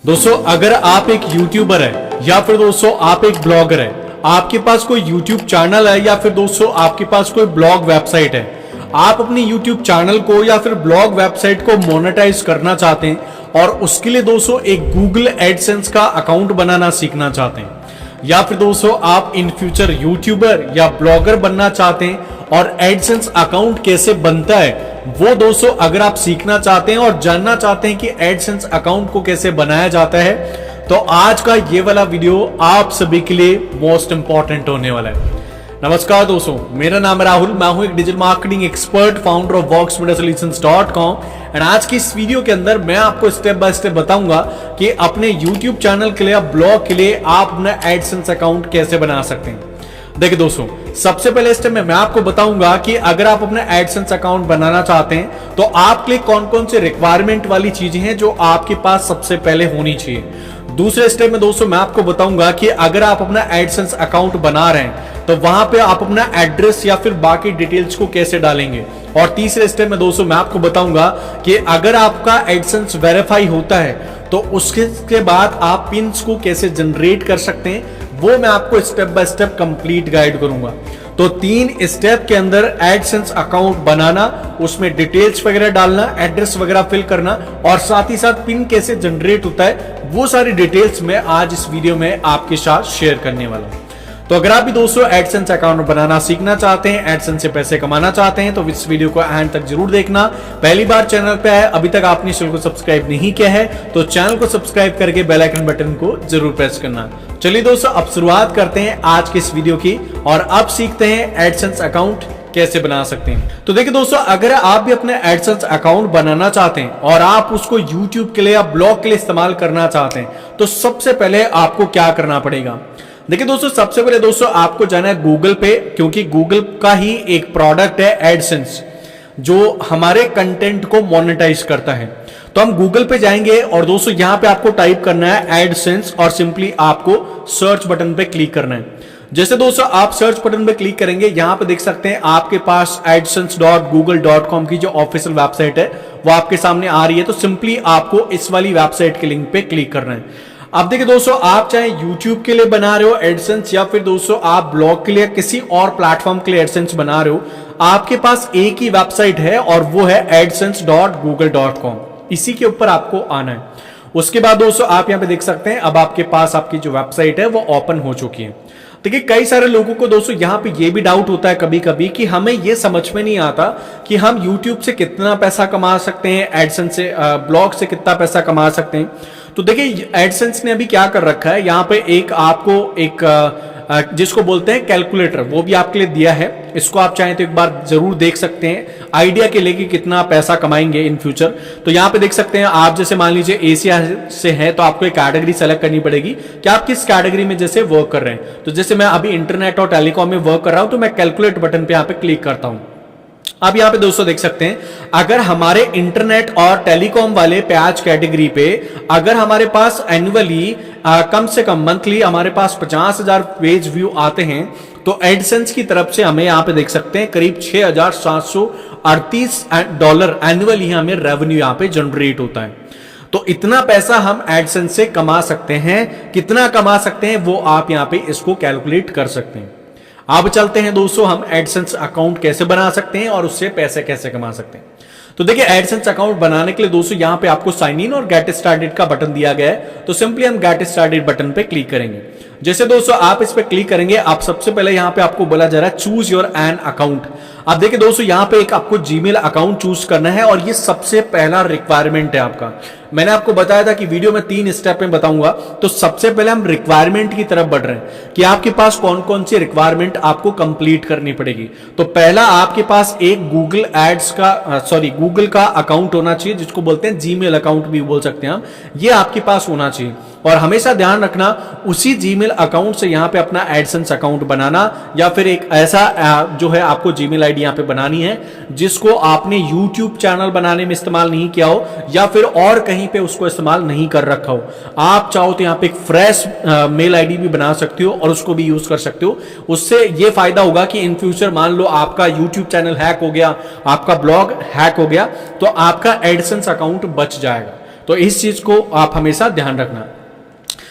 दोस्तों अगर आप एक यूट्यूबर है या फिर दोस्तों आप एक ब्लॉगर है, आपके पास कोई यूट्यूब चैनल है या फिर दोस्तों आपके पास कोई ब्लॉग वेबसाइट है, आप अपनी यूट्यूब चैनल को या फिर ब्लॉग वेबसाइट को मोनेटाइज करना चाहते हैं और उसके लिए दोस्तों एक गूगल एडसेंस का अकाउंट बनाना सीखना चाहते हैं, या फिर दोस्तों आप इन फ्यूचर यूट्यूबर या ब्लॉगर बनना चाहते हैं और एडसेंस अकाउंट कैसे बनता है वो दोस्तों अगर आप सीखना चाहते हैं और जानना चाहते हैं कि एडसेंस अकाउंट को कैसे बनाया जाता है, तो आज का ये वाला वीडियो आप सभी के लिए मोस्ट इंपॉर्टेंट होने वाला है। नमस्कार दोस्तों, मेरा नाम है राहुल, मैं हूं एक digital marketing expert, founder of voxmediasolutions.com। And आज की इस वीडियो के अंदर मैं आपको स्टेप बाय स्टेप बताऊंगा कि अपने यूट्यूब चैनल के लिए, ब्लॉग के लिए आप अपना एडसेंस अकाउंट कैसे बना सकते हैं। देखिए दोस्तों, सबसे पहले स्टेप में मैं आपको बताऊंगा कि अगर आप अपना एडसेंस अकाउंट बनाना चाहते हैं तो आपके लिए कौन कौन से रिक्वायरमेंट वाली चीजें हैं जो आपके पास सबसे पहले होनी चाहिए। दूसरे स्टेप में दोस्तों मैं आपको बताऊंगा कि अगर आप अपना एडसेंस अकाउंट बना रहे हैं तो वहां पे आप अपना एड्रेस या फिर बाकी डिटेल्स को कैसे डालेंगे। और तीसरे स्टेप में दोस्तों मैं आपको बताऊंगा कि अगर आपका एडसेंस वेरीफाई होता है तो उसके बाद आप पिन्स को कैसे जनरेट कर सकते हैं, वो मैं आपको step by step complete guide करूंगा। तो 3 स्टेप के अंदर एडसेंस अकाउंट बनाना, उसमें डिटेल्स वगैरह डालना, एड्रेस वगैरह फिल करना और साथ ही साथ पिन कैसे जनरेट होता है, वो सारी डिटेल्स मैं आज इस वीडियो में आपके साथ शेयर करने वाला हूं। तो अगर आप भी दोस्तों एडसेंस अकाउंट बनाना सीखना चाहते हैं, एडसेंस से पैसे कमाना चाहते हैं, तो इस वीडियो को एंड तक जरूर देखना। पहली बार चैनल पे है, अभी तक आपने चैनल को सब्सक्राइब नहीं किया है तो चैनल को सब्सक्राइब करके बेल आइकन बटन को जरूर प्रेस करना। चलिए दोस्तों, अब शुरुआत करते हैं आज के इस वीडियो की और अब सीखते हैं एडसेंस अकाउंट कैसे बना सकते हैं। तो देखिए दोस्तों, अगर आप भी अपने एडसेंस अकाउंट बनाना चाहते हैं और आप उसको यूट्यूब के लिए या ब्लॉग के लिए इस्तेमाल करना चाहते हैं तो सबसे पहले आपको क्या करना पड़ेगा। देखिए दोस्तों, सबसे पहले दोस्तों आपको जाना है गूगल पे, क्योंकि गूगल का ही एक प्रोडक्ट है एडसेंस जो हमारे कंटेंट को मोनेटाइज करता है। तो हम गूगल पे जाएंगे और दोस्तों यहां पे आपको टाइप करना है एडसेंस और सिंपली आपको सर्च बटन पे क्लिक करना है। जैसे दोस्तों आप सर्च बटन पे क्लिक करेंगे, यहां पे देख सकते हैं आपके पास adsense.google.com की जो ऑफिशियल वेबसाइट है वो आपके सामने आ रही है। तो सिंपली आपको इस वाली वेबसाइट के लिंक पे क्लिक करना है। अब देखिए दोस्तों, आप चाहे YouTube के लिए बना रहे हो एडसेंस या फिर दोस्तों आप ब्लॉग के लिए किसी और प्लेटफॉर्म के लिए एडसेंस बना रहे हो, आपके पास एक ही वेबसाइट है और वो है adsense.google.com। इसी के ऊपर आपको आना है। उसके बाद दोस्तों आप यहां पे देख सकते हैं अब आपके पास आपकी जो वेबसाइट है वो ओपन हो चुकी है। देखिए कई सारे लोगों को दोस्तों यहाँ पे ये भी डाउट होता है कभी कभी कि हमें ये समझ में नहीं आता कि हम YouTube से कितना पैसा कमा सकते हैं, एडसेंस से, ब्लॉग से कितना पैसा कमा सकते हैं। तो देखिए एडसेंस ने अभी क्या कर रखा है, यहाँ पे एक आपको एक जिसको बोलते हैं कैलकुलेटर, वो भी आपके लिए दिया है। इसको आप चाहें तो एक बार जरूर देख सकते हैं आइडिया के लिए कि कितना पैसा कमाएंगे इन फ्यूचर। तो यहाँ पे देख सकते हैं आप, जैसे मान लीजिए एशिया से है तो आपको एक कैटेगरी सेलेक्ट करनी पड़ेगी कि आप किस कैटेगरी में जैसे वर्क कर रहे हैं। तो जैसे मैं अभी इंटरनेट और टेलीकॉम में वर्क कर रहा हूं तो मैं कैलकुलेट बटन पे यहाँ पे क्लिक करता हूं। अब यहाँ पे दोस्तों देख सकते हैं अगर हमारे इंटरनेट और टेलीकॉम वाले प्याज कैटेगरी पे अगर हमारे पास एनुअली कम से कम मंथली हमारे पास 50,000 पेज व्यू आते हैं तो एडसेंस की तरफ से हमें यहाँ पे देख सकते हैं करीब $6,738 एनुअली हमें रेवेन्यू यहाँ पे जनरेट होता है। तो इतना पैसा हम एडसेंस से कमा सकते हैं। कितना कमा सकते हैं वो आप यहाँ पे इसको कैलकुलेट कर सकते हैं। अब चलते हैं दोस्तों हम एडसेंस अकाउंट कैसे बना सकते हैं और उससे पैसे कैसे कमा सकते हैं। तो देखिए एडसेंस अकाउंट बनाने के लिए दोस्तों यहाँ पे आपको साइन इन और गेट स्टार्टेड का बटन दिया गया है। तो सिंपली हम गेट स्टार्टेड बटन पे क्लिक करेंगे। जैसे दोस्तों आप इस पे क्लिक करेंगे, आप सबसे पहले यहाँ पे आपको बोला जा रहा है चूज योर एन अकाउंट। अब देखिए दोस्तों यहाँ पे एक आपको जीमेल अकाउंट चूज करना है और ये सबसे पहला रिक्वायरमेंट है आपका। मैंने आपको बताया था कि वीडियो में 3 स्टेप में बताऊंगा। तो सबसे पहले हम रिक्वायरमेंट की तरफ बढ़ रहे हैं कि आपके पास कौन कौन सी रिक्वायरमेंट आपको कंप्लीट करनी पड़ेगी। तो पहला आपके पास एक गूगल का अकाउंट होना चाहिए, जिसको बोलते हैं जीमेल अकाउंट भी बोल सकते हैं हम। ये आपके पास होना चाहिए और हमेशा ध्यान रखना उसी जीमेल अकाउंट से यहाँ पे अपना एडसेंस अकाउंट बनाना, या फिर एक ऐसा जो है आपको जीमेल आईडी यहाँ पे बनानी है जिसको आपने यूट्यूब चैनल बनाने में इस्तेमाल नहीं किया हो या फिर और कहीं पे उसको इस्तेमाल नहीं कर रखा हो। आप चाहो तो यहाँ पे एक फ्रेश मेल आईडी भी बना सकते हो और उसको भी यूज कर सकते हो। उससे ये फायदा होगा कि इन फ्यूचर मान लो आपका यूट्यूब चैनल हैक हो गया, आपका ब्लॉग हैक हो गया, तो आपका एडसेंस अकाउंट बच जाएगा। तो इस चीज को आप हमेशा ध्यान रखना।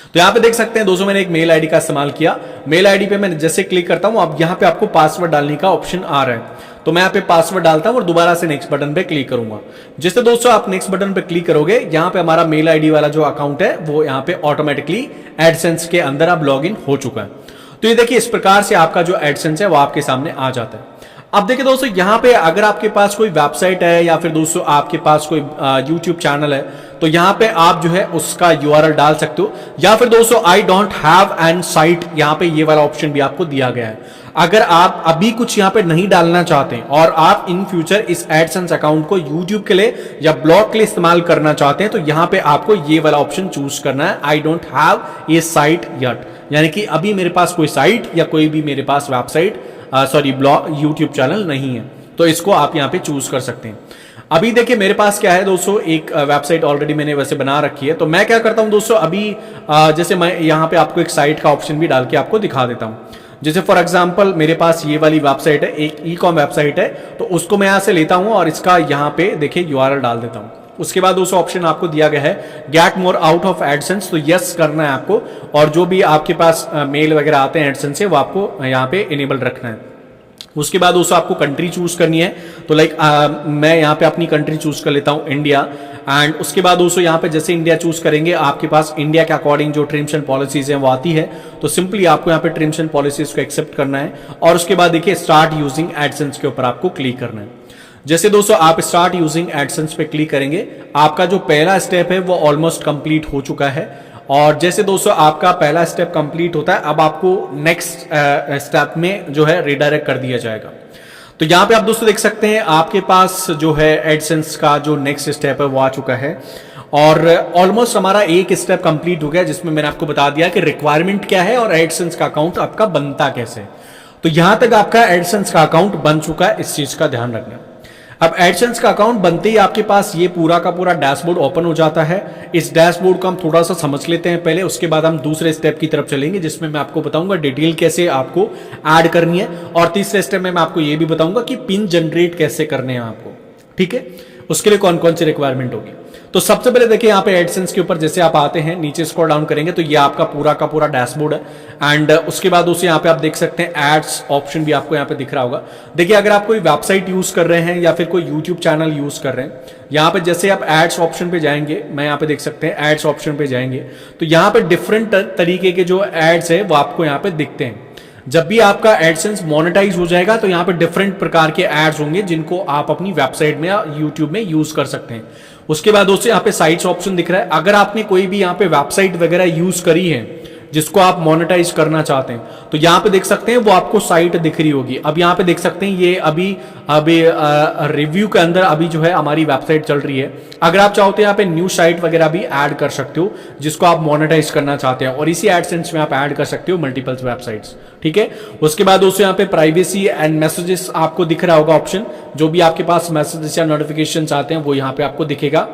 तो यहां पे देख सकते हैं दोस्तों, मैंने एक मेल आईडी का इस्तेमाल किया। मेल आईडी पे मैं जैसे क्लिक करता हूं, अब यहां पे आपको पासवर्ड डालने का ऑप्शन आ रहा है। तो मैं यहाँ पे पासवर्ड डालता हूं और दोबारा से नेक्स्ट बटन पे क्लिक करूंगा। जैसे दोस्तों आप नेक्स्ट बटन पे क्लिक करोगे, यहाँ पे हमारा मेल आईडी वाला जो अकाउंट है वो यहाँ पे ऑटोमेटिकली एडसेंस के अंदर अब लॉग इन हो चुका है। तो ये देखिए, इस प्रकार से आपका जो एडसेंस है वो आपके सामने आ जाता है। अब देखिए दोस्तों, यहाँ पे अगर आपके पास कोई वेबसाइट है या फिर दोस्तों आपके पास कोई यूट्यूब चैनल है, तो यहाँ पे आप जो है उसका यूआरएल डाल सकते हो, या फिर दोस्तों I don't have an site, यहाँ पे ये वाला ऑप्शन भी आपको दिया गया है। अगर आप अभी कुछ यहाँ पे नहीं डालना चाहते हैं और आप इन फ्यूचर इस एडसेंस अकाउंट को यूट्यूब के लिए या ब्लॉग के लिए इस्तेमाल करना चाहते हैं, तो यहाँ पे आपको ये वाला ऑप्शन चूज करना है, I don't have a site yet, यानी कि अभी मेरे पास कोई साइट या कोई भी मेरे पास वेबसाइट ब्लॉग यूट्यूब चैनल नहीं है। तो इसको आप यहाँ पे चूज कर सकते हैं। अभी देखिए मेरे पास क्या है दोस्तों, एक वेबसाइट ऑलरेडी मैंने वैसे बना रखी है। तो मैं क्या करता हूं दोस्तों, अभी जैसे मैं यहाँ पे आपको एक साइट का ऑप्शन भी डाल के आपको दिखा देता हूं। जैसे फॉर एग्जांपल मेरे पास ये वाली वेबसाइट है, एक ई कॉम वेबसाइट है, तो उसको मैं यहाँ से लेता हूं और इसका यहाँ पे देखिए यूआरएल डाल देता हूं। उसके बाद दोस्तों ऑप्शन आपको दिया गया है get more out of AdSense, तो यस करना है आपको, और जो भी आपके पास मेल वगैरह आते हैं एडसेंस से वो आपको यहाँ पे इनेबल रखना है। उसके बाद दोस्तों आपको कंट्री चूज करनी है। तो लाइक मैं यहाँ पे अपनी कंट्री चूज कर लेता हूँ इंडिया। एंड उसके बाद दोस्तों यहाँ पे जैसे इंडिया चूज करेंगे, आपके पास इंडिया के अकॉर्डिंग जो ट्रिम्स एंड पॉलिसीज है वो आती है। तो सिंपली आपको यहाँ पे ट्रिम्स एंड पॉलिसीज को एक्सेप्ट करना है और उसके बाद देखिए स्टार्ट यूजिंग एडसेंस के ऊपर आपको क्लिक करना है। जैसे दोस्तों आप स्टार्ट यूजिंग एडसेंस पे क्लिक करेंगे, आपका जो पहला स्टेप है वो ऑलमोस्ट कंप्लीट हो चुका है। और जैसे दोस्तों आपका पहला स्टेप कंप्लीट होता है, अब आपको नेक्स्ट स्टेप में जो है रिडायरेक्ट कर दिया जाएगा। तो यहां पे आप दोस्तों देख सकते हैं आपके पास जो है एडसेंस का जो नेक्स्ट स्टेप है वो आ चुका है और ऑलमोस्ट हमारा एक स्टेप कंप्लीट हो गया, जिसमें मैंने आपको बता दिया कि रिक्वायरमेंट क्या है और एडसेंस का अकाउंट आपका बनता कैसे। तो यहां तक आपका एडसेंस का अकाउंट बन चुका है, इस चीज का ध्यान रखना। अब एडसेंस का अकाउंट बनते ही आपके पास ये पूरा का पूरा डैशबोर्ड ओपन हो जाता है। इस डैशबोर्ड को हम थोड़ा सा समझ लेते हैं पहले, उसके बाद हम दूसरे स्टेप की तरफ चलेंगे जिसमें मैं आपको बताऊंगा डिटेल कैसे आपको ऐड करनी है, और तीसरे स्टेप में मैं आपको ये भी बताऊंगा कि पिन जनरेट कैसे करने हैं आपको। ठीक है, उसके लिए कौन कौन सी रिक्वायरमेंट होगी। तो सबसे पहले देखिए यहाँ पे एडसेंस के ऊपर जैसे आप आते हैं, नीचे स्क्रॉल डाउन करेंगे तो ये आपका पूरा का पूरा डैशबोर्ड है। एंड उसके बाद उसे यहाँ पे आप देख सकते हैं एड्स ऑप्शन भी आपको यहाँ पे दिख रहा होगा। देखिए अगर आप कोई वेबसाइट यूज कर रहे हैं या फिर कोई यूट्यूब चैनल यूज कर रहे हैं, यहाँ पे जैसे आप एड्स ऑप्शन पे जाएंगे, मैं यहाँ पे देख सकते हैं एड्स ऑप्शन पे जाएंगे तो यहाँ पे डिफरेंट तरीके के जो एड्स है वो आपको यहाँ पे दिखते हैं। जब भी आपका एडसेंस मोनेटाइज हो जाएगा तो यहाँ पे डिफरेंट प्रकार के एड्स होंगे जिनको आप अपनी वेबसाइट में या यूट्यूब में यूज कर सकते हैं। उसके बाद दोस्तों यहाँ पे साइट्स ऑप्शन दिख रहा है। अगर आपने कोई भी यहाँ पे वेबसाइट वगैरह यूज करी है जिसको आप मोनेटाइज करना चाहते हैं, तो यहाँ पे देख सकते हैं वो आपको साइट दिख रही होगी। अब यहाँ पे देख सकते हैं ये अभी रिव्यू के अंदर अभी जो है हमारी वेबसाइट चल रही है। अगर आप चाहते हैं यहाँ पे न्यू साइट वगैरह भी ऐड कर सकते हो जिसको आप मोनेटाइज करना चाहते हैं, और इसी एडसेंस में आप ऐड कर सकते हो मल्टीपल वेबसाइट्स। ठीक है, उसके बाद दोस्तों यहाँ पे प्राइवेसी एंड मैसेजेस आपको दिख रहा होगा ऑप्शन, जो भी आपके पास मैसेजेस या नोटिफिकेशन आते हैं वो यहाँ पे आपको दिखेगा।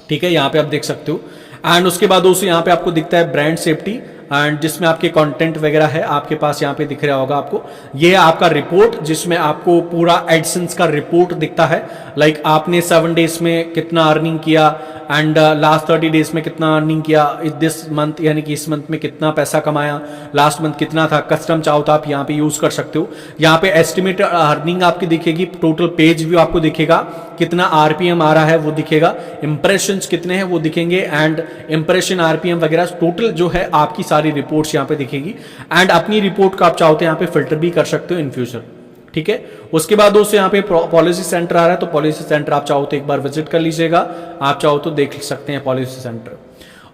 ठीक है, यहाँ पे आप देख सकते हो। एंड उसके बाद दोस्तों यहाँ पे आपको दिखता है ब्रांड सेफ्टी, एंड जिसमें आपके कंटेंट वगैरह है आपके पास यहाँ पे दिख रहा होगा आपको। ये है आपका रिपोर्ट जिसमें आपको पूरा एडसेंस का रिपोर्ट दिखता है। लाइक आपने 7 डेज में कितना अर्निंग किया एंड लास्ट 30 डेज में कितना अर्निंग किया, दिस मंथ यानी कि इस मंथ में कितना पैसा कमाया, लास्ट मंथ कितना था। कस्टम चाहो तो आप यहाँ पे यूज कर सकते हो। यहाँ पे एस्टिमेट अर्निंग आपकी दिखेगी, टोटल पेज व्यू आपको दिखेगा, कितना आरपीएम आ रहा है वो दिखेगा, इंप्रेशंस कितने हैं वो दिखेंगे, एंड इंप्रेशन आरपीएम वगैरह टोटल जो है आपकी सारी रिपोर्ट्स यहाँ पे दिखेगी। एंड अपनी रिपोर्ट का आप चाहो तो यहाँ पे फिल्टर भी कर सकते हो इन फ्यूचर। ठीक है, उसके बाद दोस्तों यहाँ पे पॉलिसी सेंटर आ रहा है, तो पॉलिसी सेंटर आप चाहो तो एक बार विजिट कर लीजिएगा, आप चाहो तो देख सकते हैं पॉलिसी सेंटर।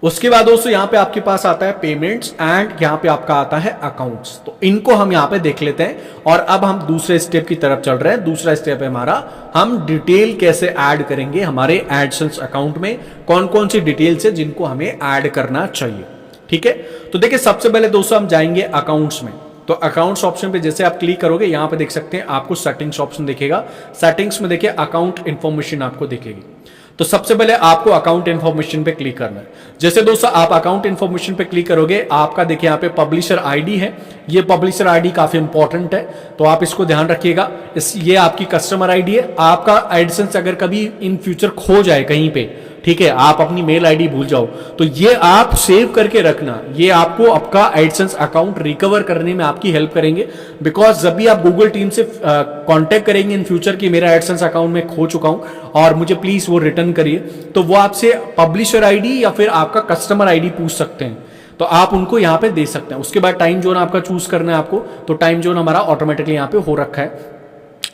उसके बाद दोस्तों यहाँ पे आपके पास आता है पेमेंट्स एंड यहाँ पे आपका आता है अकाउंट्स। तो इनको हम यहाँ पे देख लेते हैं और अब हम दूसरे स्टेप की तरफ चल रहे हैं। दूसरा स्टेप है हमारा, हम डिटेल कैसे ऐड करेंगे हमारे एडसेंस अकाउंट में, कौन कौन सी डिटेल्स है जिनको हमें ऐड करना चाहिए। ठीक है, तो देखिए सबसे पहले दोस्तों हम जाएंगे अकाउंट्स में। तो अकाउंट्स ऑप्शन पे जैसे आप क्लिक करोगे यहाँ पे देख सकते हैं आपको सेटिंग्स ऑप्शन दिखेगा। सेटिंग्स में देखिए अकाउंट इन्फॉर्मेशन आपको दिखेगी। तो सबसे पहले आपको अकाउंट इन्फॉर्मेशन पे क्लिक करना है। जैसे दोस्तों आप अकाउंट इन्फॉर्मेशन पे क्लिक करोगे, आपका देखिए यहाँ पे पब्लिशर आईडी है। ये पब्लिशर आईडी काफी इंपॉर्टेंट है, तो आप इसको ध्यान रखिएगा। ये आपकी कस्टमर आईडी है। आपका एडसेंस अगर कभी इन फ्यूचर खो जाए कहीं पे, ठीक है, आप अपनी मेल आईडी भूल जाओ, तो ये आप सेव करके रखना, ये आपको आपका एडसेंस अकाउंट रिकवर करने में आपकी हेल्प करेंगे। बिकॉज जब भी आप गूगल टीम से कांटेक्ट करेंगे इन फ्यूचर कि मेरा एडसेंस अकाउंट में खो चुका हूं और मुझे प्लीज वो रिटर्न करिए, तो वो आपसे पब्लिशर आईडी या फिर आपका कस्टमर आईडी पूछ सकते हैं, तो आप उनको यहां पे दे सकते हैं। उसके बाद टाइम जोन आपका चूज करना है आपको, तो टाइम जोन हमारा ऑटोमेटिकली यहां पे हो रखा है।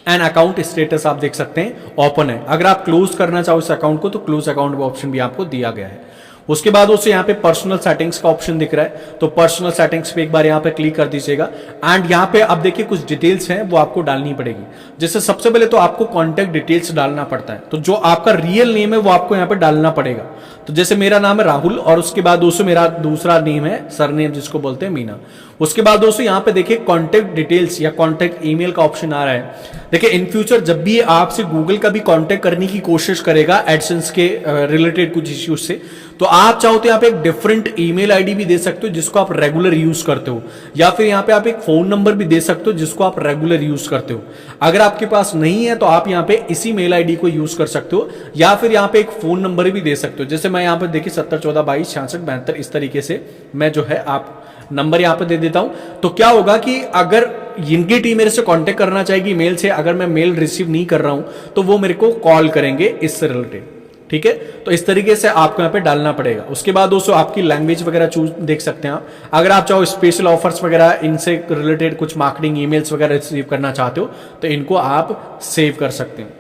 एंड अकाउंट स्टेटस आप देख सकते हैं ओपन है। अगर आप क्लोज करना चाहो इस अकाउंट को तो क्लोज अकाउंट ऑप्शन भी आपको दिया गया है। उसके बाद उससे यहाँ पे पर्सनल सेटिंग्स का ऑप्शन दिख रहा है, तो पर्सनल सेटिंग्स पे एक बार यहाँ पे क्लिक कर दीजिएगा। एंड यहाँ पे अब देखिए कुछ डिटेल्स हैं वो आपको डालनी पड़ेगी। जैसे सबसे पहले तो आपको कॉन्टेक्ट डिटेल्स डालना पड़ता है, तो जो आपका रियल नेम है वो आपको यहाँ पे डालना पड़ेगा। तो जैसे मेरा नाम है राहुल और उसके बाद दोस्तों मेरा दूसरा नेम है सरनेम जिसको बोलते हैं मीना। उसके बाद दोस्तों यहाँ पे देखिए कॉन्टेक्ट डिटेल्स या कॉन्टेक्ट ईमेल का ऑप्शन आ रहा है। देखिए इन फ्यूचर जब भी आपसे गूगल का भी कॉन्टेक्ट करने की कोशिश करेगा एडसेंस के रिलेटेड कुछ इश्यूज से, तो आप चाहो तो यहाँ पे एक डिफरेंट ईमेल आईडी भी दे सकते हो जिसको आप रेगुलर यूज करते हो, या फिर यहाँ पे आप एक फोन नंबर भी दे सकते हो जिसको आप रेगुलर यूज करते हो। अगर आपके पास नहीं है तो आप यहाँ पे इसी मेल आईडी को यूज कर सकते हो, या फिर यहाँ पे एक फोन नंबर भी दे सकते हो। जैसे मैं यहाँ पे देखिए 7014226672 इस तरीके से मैं जो है आप नंबर यहाँ पे दे देता हूं। तो क्या होगा कि अगर इनकी टीम मेरे से कांटेक्ट करना चाहेगी मेल से, अगर मैं मेल रिसीव नहीं कर रहा हूं तो वो मेरे को कॉल करेंगे इससे रिलेटेड। ठीक है, तो इस तरीके से आपको यहाँ पे डालना पड़ेगा। उसके बाद दोस्तों आपकी लैंग्वेज वगैरह चूज देख सकते हैं आप। अगर आप चाहो स्पेशल ऑफर्स वगैरह इनसे रिलेटेड कुछ मार्केटिंग ईमेल्स वगैरह रिसीव करना चाहते हो तो इनको आप सेव कर सकते हैं।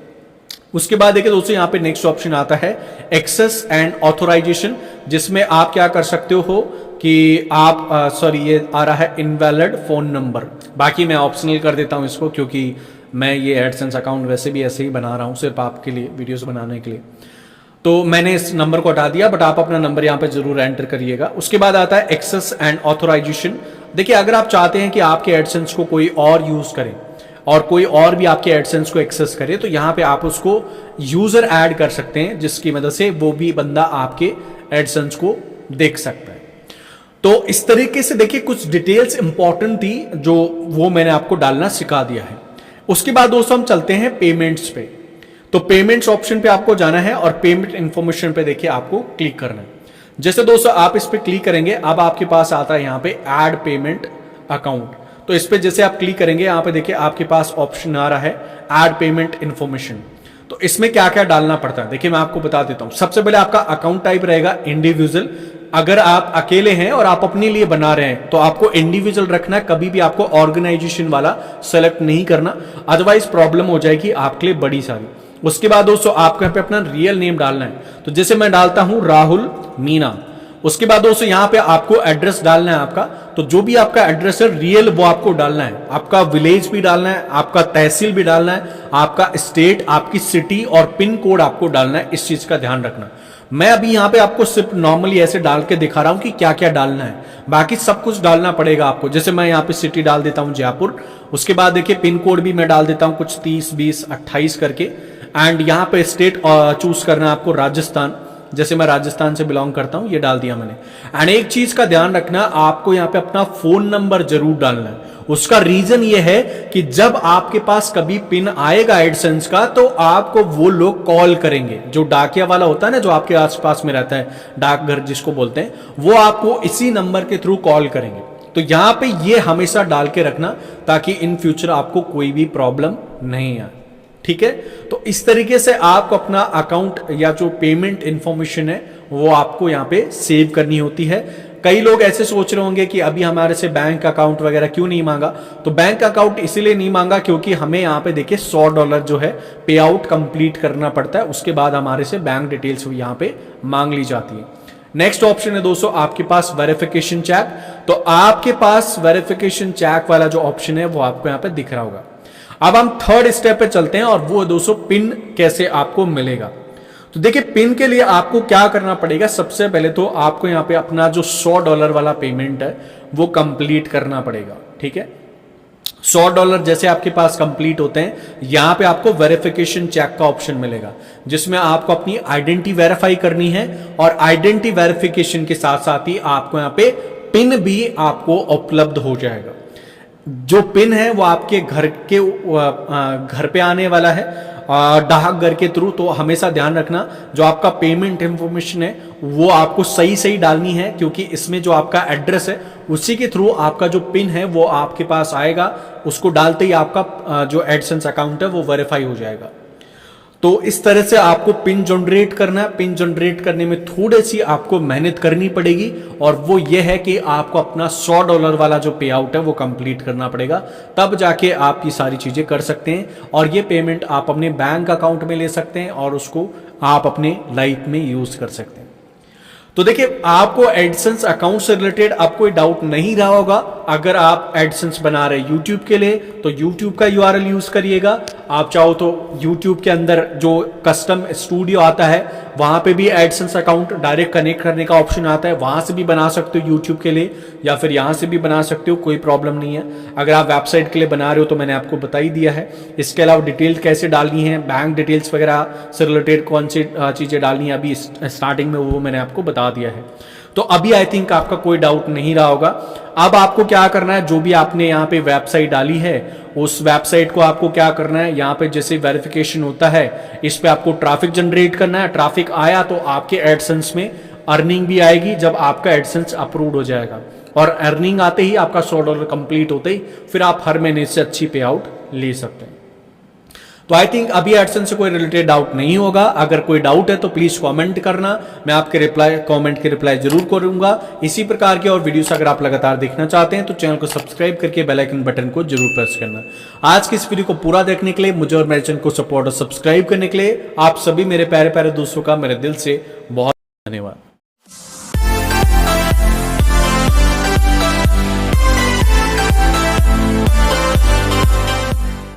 उसके बाद देखिए दोस्तों यहाँ पे नेक्स्ट ऑप्शन आता है एक्सेस एंड ऑथोराइजेशन, जिसमें आप क्या कर सकते हो कि आप ये आ रहा है इनवैलिड फोन नंबर। बाकी मैं ऑप्शनल कर देता हूं इसको, क्योंकि मैं ये एडसेंस अकाउंट वैसे भी ऐसे ही बना रहा हूं सिर्फ आपके लिए वीडियोस बनाने के लिए, तो मैंने इस नंबर को हटा दिया, बट आप अपना नंबर यहाँ पे जरूर एंटर करिएगा। उसके बाद आता है एक्सेस एंड ऑथोराइजेशन। देखिए अगर आप चाहते हैं कि आपके एडसेंस को कोई और यूज करे और कोई और भी आपके एडसेंस को एक्सेस करे, तो यहाँ पे आप उसको यूजर ऐड कर सकते हैं जिसकी मदद से वो भी बंदा आपके एडसेंस को देख सकता है। तो इस तरीके से देखिए कुछ डिटेल्स इंपॉर्टेंट थी जो वो मैंने आपको डालना सिखा दिया है। उसके बाद दोस्तों हम चलते हैं पेमेंट्स पे। तो पेमेंट्स ऑप्शन पे आपको जाना है और पेमेंट इंफॉर्मेशन पे देखिए आपको क्लिक करना है। जैसे दोस्तों आप इस पे क्लिक करेंगे अब आपके पास आता है यहाँ पे ऐड पेमेंट अकाउंट। तो इस पे जैसे आप क्लिक करेंगे यहाँ पे देखिए आपके पास ऑप्शन आ रहा है ऐड पेमेंट इंफॉर्मेशन। तो इसमें क्या क्या डालना पड़ता है देखिए मैं आपको बता देता हूं। सबसे पहले आपका अकाउंट टाइप रहेगा इंडिविजुअल। अगर आप अकेले हैं और आप अपने लिए बना रहे हैं तो आपको इंडिविजुअल रखना है, कभी भी आपको ऑर्गेनाइजेशन वाला सेलेक्ट नहीं करना, अदरवाइज प्रॉब्लम हो जाएगी आपके लिए बड़ी सारी। उसके बाद दोस्तों आपको यहाँ पे अपना रियल नेम डालना है, तो जैसे मैं डालता हूं राहुल मीना। उसके बाद दोस्तों यहाँ पे आपको एड्रेस डालना है आपका, तो जो भी आपका एड्रेस है रियल वो आपको डालना है। आपका विलेज भी डालना है, आपका तहसील भी डालना है, आपका स्टेट, आपकी सिटी और पिन कोड आपको डालना है। इस चीज का ध्यान रखना। मैं अभी यहाँ पे आपको सिर्फ नॉर्मली ऐसे डाल के दिखा रहा हूं कि क्या क्या डालना है, बाकी सब कुछ डालना पड़ेगा आपको। जैसे मैं यहाँ पे सिटी डाल देता हूँ जयपुर। उसके बाद देखिए पिन कोड भी मैं डाल देता हूँ कुछ 30 20 28 करके। एंड यहाँ पे स्टेट चूज करना है आपको राजस्थान, जैसे मैं राजस्थान से बिलोंग करता हूं ये डाल दिया मैंने। एंड एक चीज का ध्यान रखना आपको यहाँ पे अपना फोन नंबर जरूर डालना है। उसका रीजन ये है कि जब आपके पास कभी पिन आएगा एडसेंस का तो आपको वो लोग कॉल करेंगे। जो डाकिया वाला होता है ना जो आपके आसपास में रहता है, डाकघर जिसको बोलते हैं, वो आपको इसी नंबर के थ्रू कॉल करेंगे। तो यहां पे ये हमेशा डाल के रखना ताकि इन फ्यूचर आपको कोई भी प्रॉब्लम नहीं आए। ठीक है, तो इस तरीके से आपको अपना अकाउंट या जो पेमेंट इंफॉर्मेशन है वो आपको यहाँ पे सेव करनी होती है। कई लोग ऐसे सोच रहे होंगे कि अभी हमारे से बैंक अकाउंट वगैरह क्यों नहीं मांगा, तो बैंक अकाउंट इसीलिए नहीं मांगा क्योंकि हमें यहाँ पे देखिए $100 जो है पे आउट कंप्लीट करना पड़ता है, उसके बाद हमारे से बैंक डिटेल्स यहाँ पे मांग ली जाती है। नेक्स्ट ऑप्शन है दोस्तों आपके पास वेरिफिकेशन चेक। तो आपके पास वेरिफिकेशन चेक वाला जो ऑप्शन है वो आपको यहाँ पे दिख रहा होगा। अब हम थर्ड स्टेप पे चलते हैं और वो दोस्तों पिन कैसे आपको मिलेगा। तो देखिए पिन के लिए आपको क्या करना पड़ेगा, सबसे पहले तो आपको यहाँ पे अपना जो $100 वाला पेमेंट है वो कंप्लीट करना पड़ेगा। ठीक है, $100 जैसे आपके पास कंप्लीट होते हैं यहां पे आपको वेरिफिकेशन चेक का ऑप्शन मिलेगा जिसमें आपको अपनी आइडेंटिटी वेरीफाई करनी है और आइडेंटिटी वेरिफिकेशन के साथ साथ ही आपको यहाँ पे पिन भी आपको उपलब्ध हो जाएगा। जो पिन है वो आपके घर पे आने वाला है डाक घर के थ्रू। तो हमेशा ध्यान रखना जो आपका पेमेंट इंफॉर्मेशन है वो आपको सही सही डालनी है, क्योंकि इसमें जो आपका एड्रेस है उसी के थ्रू आपका जो पिन है वो आपके पास आएगा। उसको डालते ही आपका जो एडसेंस अकाउंट है वो वेरीफाई हो जाएगा। तो इस तरह से आपको पिन जनरेट करना है। पिन जनरेट करने में थोड़ी सी आपको मेहनत करनी पड़ेगी, और वो ये है कि आपको अपना $100 वाला जो पे आउट है वो कंप्लीट करना पड़ेगा, तब जाके आप ये सारी चीजें कर सकते हैं। और ये पेमेंट आप अपने बैंक अकाउंट में ले सकते हैं और उसको आप अपने लाइफ में यूज कर सकते हैं। तो देखिए, आपको एडसेंस अकाउंट से रिलेटेड अब कोई डाउट नहीं रहा होगा। अगर आप एडसेंस बना रहे यूट्यूब के लिए तो यूट्यूब का URL यूज करिएगा। आप चाहो तो यूट्यूब के अंदर जो कस्टम स्टूडियो आता है वहां पे भी एडसेंस अकाउंट डायरेक्ट कनेक्ट करने का ऑप्शन आता है, वहां से भी बना सकते हो यूट्यूब के लिए, या फिर यहां से भी बना सकते हो, कोई प्रॉब्लम नहीं है। अगर आप वेबसाइट के लिए बना रहे हो तो मैंने आपको बता ही दिया है। इसके अलावा डिटेल कैसे डालनी है, बैंक डिटेल्स वगैरह से रिलेटेड कौन सी चीजें डालनी है अभी स्टार्टिंग में, वो मैंने आपको बता दिया है। तो अभी आई थिंक आपका कोई डाउट नहीं रहा होगा। अब आपको क्या करना है, जो भी आपने यहाँ पे वेबसाइट डाली है उस वेबसाइट को आपको क्या करना है, यहाँ पे जैसे वेरिफिकेशन होता है इस पे आपको ट्रैफिक जनरेट करना है। ट्रैफिक आया तो आपके एडसेंस में अर्निंग भी आएगी जब आपका एडसेंस अप्रूव हो जाएगा, और अर्निंग आते ही आपका $100 कंप्लीट होते ही फिर आप हर महीने से अच्छी पे आउट ले सकते हैं। तो आई थिंक अभी एडसेंस से कोई रिलेटेड डाउट नहीं होगा। अगर कोई डाउट है तो प्लीज कमेंट करना, मैं आपके कमेंट के रिप्लाई जरूर करूंगा। इसी प्रकार के और वीडियोस अगर आप लगातार देखना चाहते हैं तो चैनल को सब्सक्राइब करके बेल आइकन बटन को जरूर प्रेस करना। आज की इस वीडियो को पूरा देखने के लिए, मुझे और मेरे चैनल को सपोर्ट और सब्सक्राइब करने के लिए आप सभी मेरे प्यारे प्यारे दोस्तों का मेरे दिल से बहुत धन्यवाद।